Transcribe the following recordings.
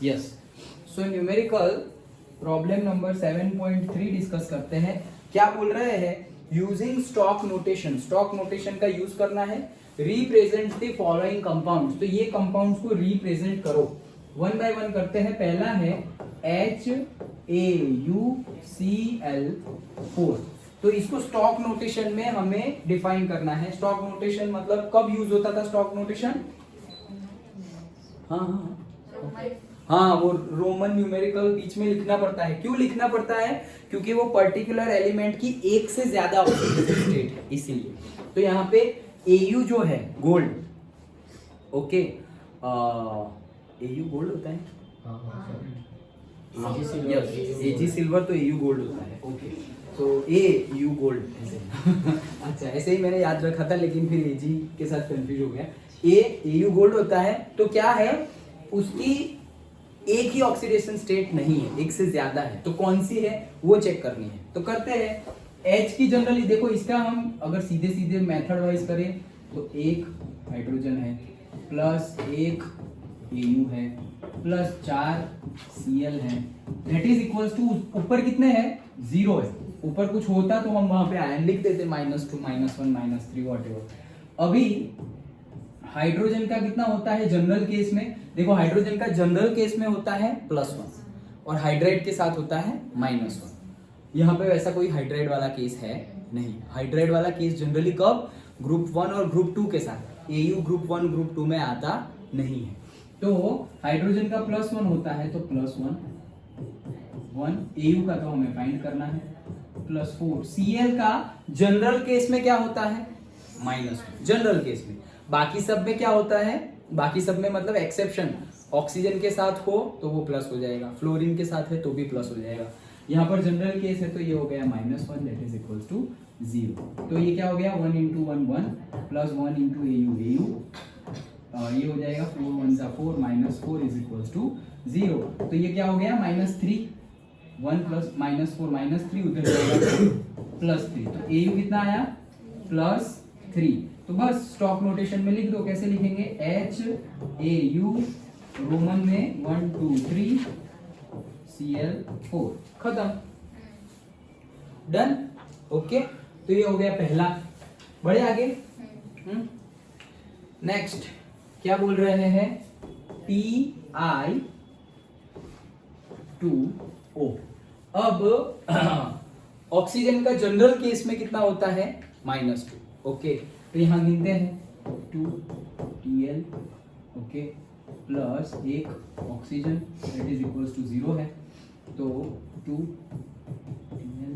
Yes. So numerical problem number 7.3 discuss करते हैं। क्या बोल रहे हैं? Using stock notation, stock notation का यूज करना है। रिप्रेजेंट द फॉलोइंग कंपाउंड्स, तो ये कंपाउंड्स को रिप्रेजेंट करो। वन बाय वन करते हैं। पहला है HAuCl4। तो इसको स्टॉक नोटेशन में हमें डिफाइन करना है। स्टॉक नोटेशन मतलब कब यूज होता था स्टॉक नोटेशन? हाँ, वो रोमन न्यूमेरिकल बीच में लिखना पड़ता है। क्यों लिखना पड़ता है? क्योंकि वो पर्टिकुलर एलिमेंट की एक से ज्यादा ऑक्सीडेटिव स्टेट है, इसीलिए। तो यहाँ पे Au जो है गोल्ड, ओके, Au गोल्ड होता है। Ag सिल्वर तो Au गोल्ड होता है, ओके। तो Au गोल्ड ऐसे अच्छा, ऐसे ही मैंने याद रखा था, लेकिन फिर Ag के साथ कंफ्यूज हो गया। Au गोल्ड होता है, तो क्या है, उसकी एक ही ऑक्सीडेशन स्टेट नहीं है, एक से ज्यादा है। तो कौन सी है वो चेक करनी है। तो करते हैं। H की जनरली देखो, इसका हम अगर सीधे सीधे मेथड वाइज करें तो एक हाइड्रोजन है प्लस एक Au है प्लस 4 Cl है, दैट इज इक्वल्स टू, ऊपर कितने हैं? 0 है। ऊपर कुछ होता तो हम वहां पे आयन लिख देते, -2 -1 -3 व्हाटएवर। अभी हाइड्रोजन का कितना होता है जनरल केस में? देखो, हाइड्रोजन का जनरल केस में होता है +1 और हाइड्राइड के साथ होता है -1। यहाँ पे वैसा कोई हाइड्राइड वाला केस है नहीं। हाइड्राइड वाला केस जनरली कब? ग्रुप 1 और ग्रुप 2 के साथ। Au ग्रुप 1 ग्रुप 2 में आता नहीं है। तो हाइड्रोजन का +1 होता है, तो +1 Au का तो हमें फाइंड करना है, +4 Cl का जनरल केस में क्या होता है? -1 जनरल केस में। बाकी सब में क्या होता है? बाकी सब में मतलब एक्सेप्शन, ऑक्सीजन के साथ हो तो वो प्लस हो जाएगा, फ्लोरीन के साथ है तो भी प्लस हो जाएगा। यहाँ पर जनरल केस है तो ये हो गया -1, दैट इज इक्वल्स टू 0। तो ये क्या हो गया? 1 × 1 1 प्लस 1 × Au ये हो जाएगा 4 × 1 = 4 -4 इज इक्वल्स टू 0। तो ये क्या हो गया? -3, 1 प्लस -4 -3 उधर जाएगा +3। तो Au कितना आया? +3। तो बस स्टॉक नोटेशन में लिख दो। कैसे लिखेंगे? HAu रोमन में 1 2 3 Cl4, खत्म, डन, ओके। तो ये हो गया पहला। बढ़े आगे। नेक्स्ट क्या बोल रहे हैं? Pi2O। अब ऑक्सीजन का जनरल केस में कितना होता है? -2, ओके। तो यहां गिनते हैं 2 Tl, ओके, प्लस एक oxygen that is equals to 0 है। तो 2 Tl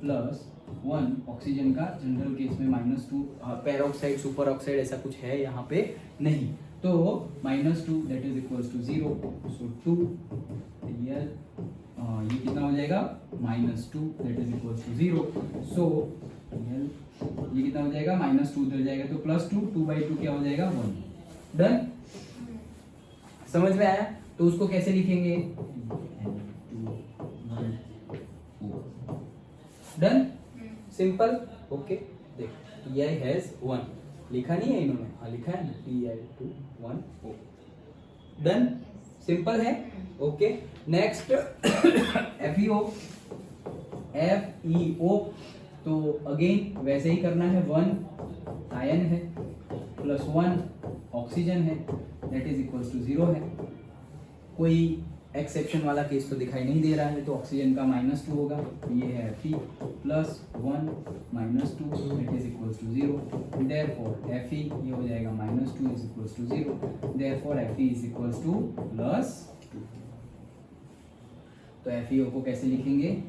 प्लस 1 ऑक्सीजन का जनरल केस में -2, पेरोक्साइड सुपर ऑक्साइड ऐसा कुछ है यहाँ पे नहीं। तो -2 that is equals to 0। So 2 Tl ये कितना हो जाएगा? -2 that is equals to 0। So Tl ये कितना हो जाएगा? -2 उधर जाएगा तो +2, 2/2 क्या हो जाएगा? 1। डन, समझ में आया? तो उसको कैसे लिखेंगे? Done, simple, okay. देख, Ti हैज 1 लिखा नहीं है इन्होंने? हाँ लिखा है ना, Ti2 1O। डन, सिंपल है, ओके। Next FeO। तो अगेन वैसे ही करना है। 1 आयन है प्लस 1 ऑक्सीजन है दैट इज इक्वल्स टू 0 है। कोई एक्सेप्शन वाला केस तो दिखाई नहीं दे रहा है, तो ऑक्सीजन का -2 होगा। ये है Fe plus 1 -2 that is equals to 0। Therefore Fe ये हो जाएगा -2 is equals to 0। Therefore Fe is equals to +2। तो FeO को कैसे लिखेंगे?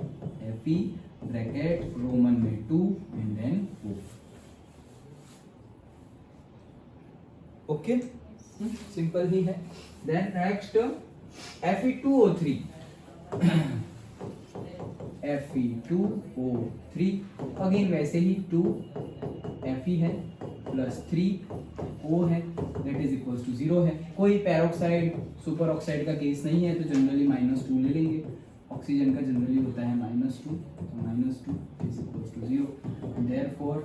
Fe ब्रैकेट रोमन में 2 and then O, okay, simple ही है। Then next Fe2O3। Fe2O3 again वैसे ही 2 Fe है प्लस 3 O है दैट इज इक्वल्स टू 0 है। कोई पेरोक्साइड सुपर ऑक्साइड का केस नहीं है, तो जनरली -2 ले लेंगे। ऑक्सीजन का जनरली होता है -2, तो -2 is equals to 0। Therefore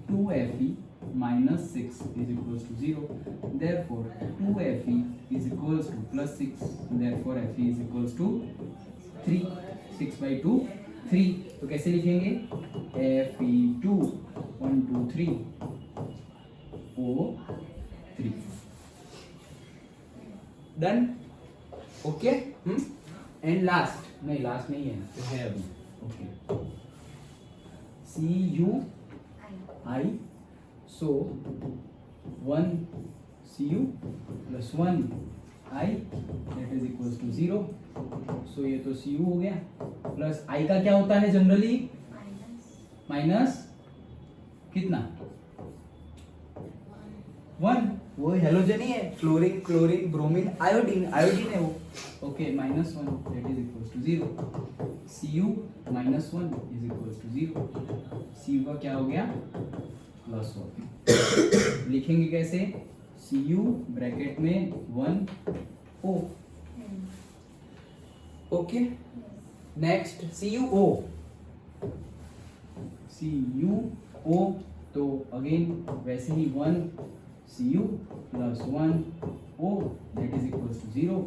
2Fe -6 is equals to 0. Therefore 2Fe is equals to +6. Therefore Fe is equals to 3. 6/2 3. तो कैसे लिखेंगे? Fe2 1 2 3 O3. Done? Okay. And last नहीं है तो है अभी. Okay. CuI. So 1 Cu plus 1 I that is equals to 0. So ये तो Cu हो गया. प्लस I का क्या होता है जनरली? माइनस कितना? 1. वो हेलोजन ही है. फ्लोरीन, क्लोरीन, ब्रोमीन, आयोडीन है वो. Okay. -1 that is equals to 0. Cu -1 is equals to 0. Cu का क्या हो गया? +1. लिखेंगे कैसे? Cu ब्रैकेट में 1 O. ओके. Next CuO. तो अगेन वैसे ही 1 Cu plus 1 O that is equals to 0.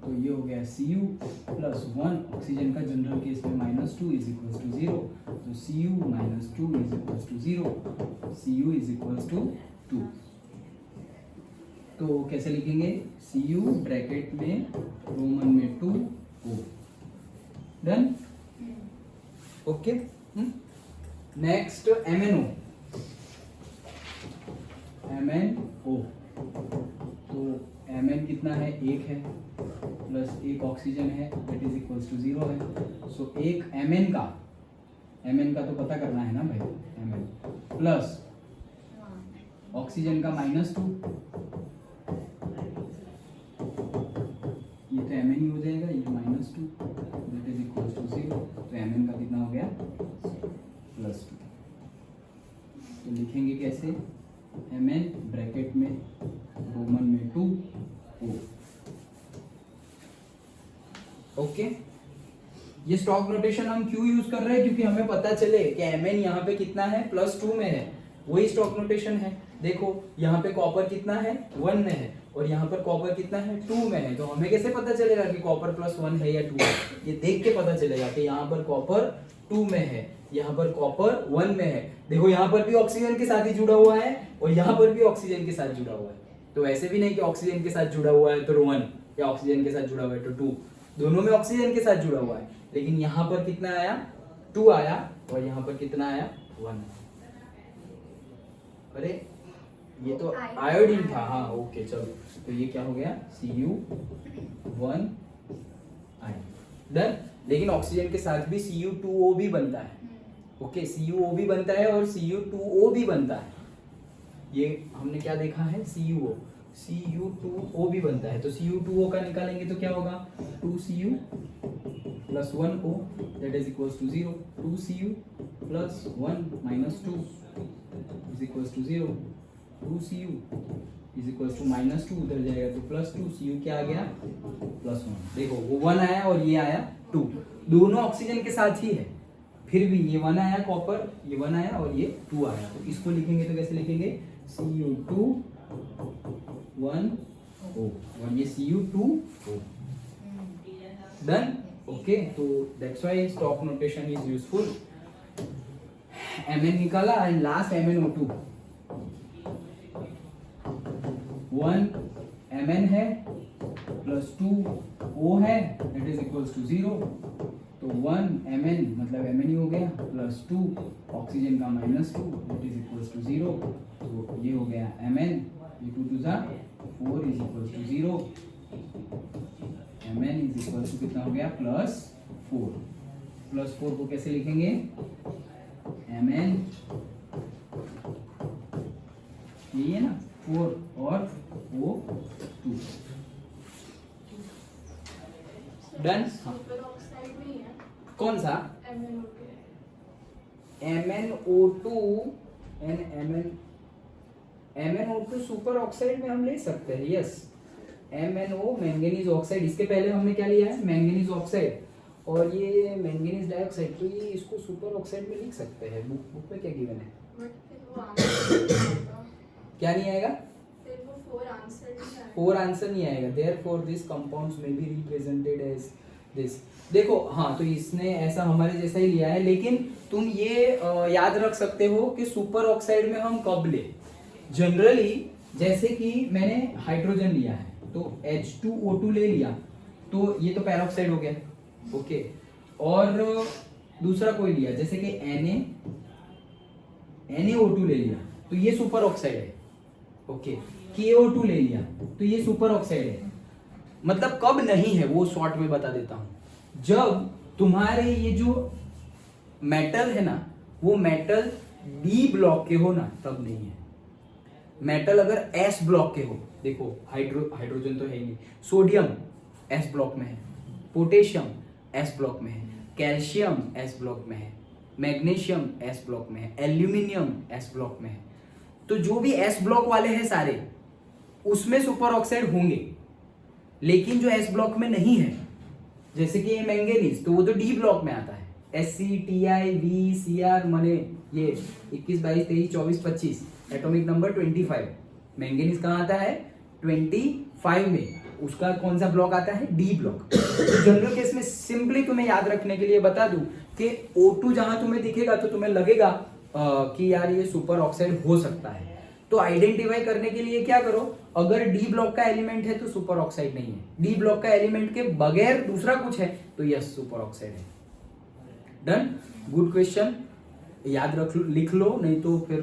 तो ये हो गया Cu plus 1. ऑक्सीजन का जनरल केस में -2 is equals to 0. तो Cu -2 is equals to 0. Cu is equals to 2. तो कैसे लिखेंगे? Cu ब्रैकेट में रोमन में 2 O. Done? Okay. Next MnO. तो Mn कितना है? 1 है प्लस 1 ऑक्सीजन है दैट इज इक्वल्स टू 0 है. सो एक Mn का तो पता करना है ना भाई. Mn प्लस ऑक्सीजन का -2. ये तो Mn ही हो जाएगा. ये -2 दैट इज इक्वल्स टू 0. तो Mn का कितना हो गया? +2. तो लिखेंगे कैसे? Mn ब्रैकेट में रोमन में 2 O. ओके. ये स्टॉक नोटेशन हम क्यों यूज कर रहे हैं? क्योंकि हमें पता चले कि Mn यहाँ पे कितना है? +2 में है. वही स्टॉक नोटेशन है. देखो यहाँ पे कॉपर कितना है? 1 में है. और यहाँ पर कॉपर कितना है? 2 में है. तो हमें कैसे पता चलेगा कि कॉपर +1 है या 2 है? ये देख के पता चलेगा कि यहाँ पर कॉपर 2 में है, यहाँ पर कॉपर 1 में है. देखो यहाँ पर भी ऑक्सीजन के साथ ही जुड़ा हुआ है और यहाँ पर भी ऑक्सीजन के साथ जुड़ा हुआ है. तो ऐसे भी नहीं कि ऑक्सीजन के साथ जुड़ा हुआ है तो 1 या ऑक्सीजन के साथ जुड़ा हुआ है तो 2. दोनों में ऑक्सीजन के साथ जुड़ा हुआ है. लेकिन यहाँ पर कितना आया? 2 आया. और यहाँ पर कितना आया? 1. अरे ये तो आयोडीन था. हाँ ओके चलो. तो ये क्या हो गया? Cu1 I. डन. लेकिन ऑक्सीजन के साथ भी Cu2O भी बनता है. ओके. CuO भी बनता है और Cu2O भी बनता है. ये हमने क्या देखा है? Cu2O भी बनता है. तो Cu2O का निकालेंगे तो क्या होगा? 2Cu plus 1O that is equals to 0. 2Cu plus 1 minus 2 is equals to 0. 2Cu is equals to -2 उधर जाएगा तो +2. Cu क्या आ गया? +1. देखो वो 1 आया और ये आया 2. दोनों ऑक्सीजन के साथ ही है. फिर भी ये 1 आया कॉपर, ये 1 आया और ये 2 आया. तो इसको लिखेंगे तो कैसे लिखेंगे? Cu2 1O और ये Cu2O. डन. ओके. तो that's why stock notation is useful. Mn निकाला एंड लास्ट MnO2. 1 Mn है प्लस 2 O है दैट इज इक्वल्स टू 0. तो 1 Mn मतलब Mn ही हो गया प्लस 2 ऑक्सीजन का -2 दैट इज इक्वल्स टू 0. तो ये हो गया Mn. ये 2 2 जा 4 is equals to 0. Mn is equals to कितना हो गया? +4. +4 को कैसे लिखेंगे? Mn यही है ना 4 और O2. डन. कौन सा? MnO2 and MnO2 super oxide में हम ले सकते हैं, यस। MnO मैंगनीज ऑक्साइड, इसके पहले हमने क्या लिया है, मैंगनीज ऑक्साइड, और ये मैंगनीज डाइऑक्साइड, तो ये इसको सुपर ऑक्साइड में लिख सकते हैं। बुक में क्या गिवन है, क्या नहीं आएगा, फोर आंसर नहीं आएगा। देयरफॉर दिस कंपाउंड्स में बी रिप्रेजेंटेड एज दिस। देखो हाँ, तो इसने ऐसा हमारे जैसा ही लिया है, लेकिन तुम ये याद रख सकते हो कि सुपर ऑक्साइड में हम कब ले, जनरली जैसे कि मैंने हाइड्रोजन लिया है तो H2O2 ले लिया, तो ये तो पैरोक्साइड हो गया, ओके। और दूसरा कोई लिया जैसे कि NaO2 ले लिया, तो ये सुपर ऑक्साइड है, ओके। KO2 ले लिया तो ये सुपर ऑक्साइड है। मतलब कब नहीं है वो शॉर्ट में बता देता हूं, जब तुम्हारे ये जो मेटल है ना, वो मेटल D ब्लॉक के हो ना, तब नहीं है। मेटल अगर S ब्लॉक के हो, देखो हाइड्रोजन तो है ही नहीं, सोडियम S ब्लॉक में है, पोटेशियम S ब्लॉक में है, कैल्शियम S ब्लॉक में है, मैग्नीशियम S ब्लॉक में है, एल्यूमिनियम S ब्लॉक में है, तो जो भी S ब्लॉक वाले हैं सारे, उसमें सुपर ऑक्साइड होंगे। लेकिन जो S ब्लॉक में नहीं है, जैसे कि ये मैंगनीज, तो वो तो D ब्लॉक में आता है, SC, TiV, Cr, माने ये 21, 22, 23, 24, 25, एटॉमिक नंबर 25। मैंगनीज कहाँ आता है, 25 में, उसका कौन सा ब्लॉक आता है, D ब्लॉक। तो जनरल केस में सिंपली तुम्हें याद रखने के लिए बता दूं कि O2 जहां तुम्हें दिखेगा तो तुम्हें लगेगा कि यार ये सुपर ऑक्साइड हो सकता है। तो आइडेंटिफाई करने के लिए क्या करो, अगर D ब्लॉक का एलिमेंट है तो सुपर ऑक्साइड नहीं है, D ब्लॉक का एलिमेंट के बगैर दूसरा कुछ है तो यस सुपर ऑक्साइड है। डन, गुड क्वेश्चन, याद रख लो, लिख लो, नहीं तो फिर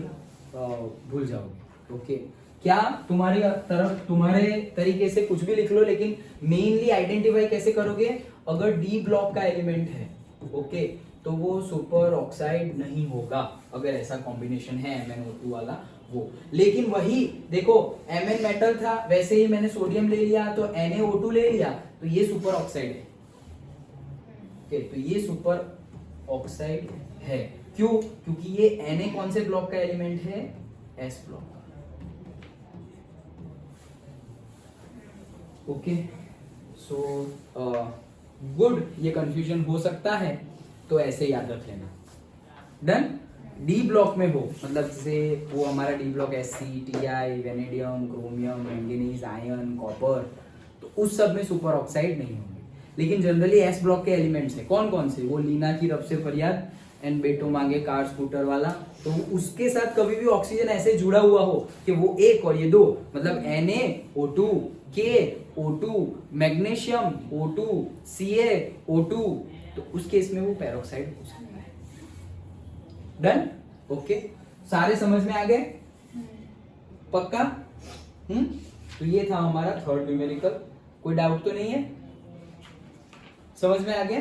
भूल जाओगे, ओके। क्या तुम्हारे तरीके से कुछ भी लिख लो, लेकिन मेनली आइडेंटिफाई कैसे करोगे, अगर D ब्लॉक का एलिमेंट है, ओके, तो वो सुपर ऑक्साइड नहीं होगा, अगर ऐसा कॉम्बिनेशन है MnO2 वाला वो। लेकिन वही देखो, Mn मेटल था, वैसे ही मैंने सोडियम ले लिया तो NaO2 ले लिया, तो ये सुपर ऑक्साइड है, ओके। तो ये सुपर ऑक्साइड है, क्यों, क्योंकि ये Na कौन से ब्लॉक का एलिमेंट है, S ब्लॉक का, ओके। सो गुड, ये कंफ्यूजन हो सकता है तो ऐसे याद रख लेना। डन, D ब्लॉक में हो, मतलब जैसे वो हमारा D block SC, Ti, vanadium, chromium, manganese, iron, copper, तो उस सब में सुपर ऑक्साइड नहीं होंगे। लेकिन जनरली S ब्लॉक के एलिमेंट्स हैं, कौन कौन से, वो लीना की रब से फरियाद एंड बेटो मांगे कार स्कूटर वाला, तो उसके साथ कभी भी ऑक्सीजन ऐसे जुड़ा हुआ हो कि वो एक और ये दो, मतलब NaO2, KO2, magnesium O2, CaO2, तो उस केस में वो पेरोक्साइड हो सकता है। डन, ओके, सारे समझ में आ गए, पक्का? तो ये था हमारा थर्ड न्यूमेरिकल, कोई डाउट तो नहीं है, समझ में आ गया?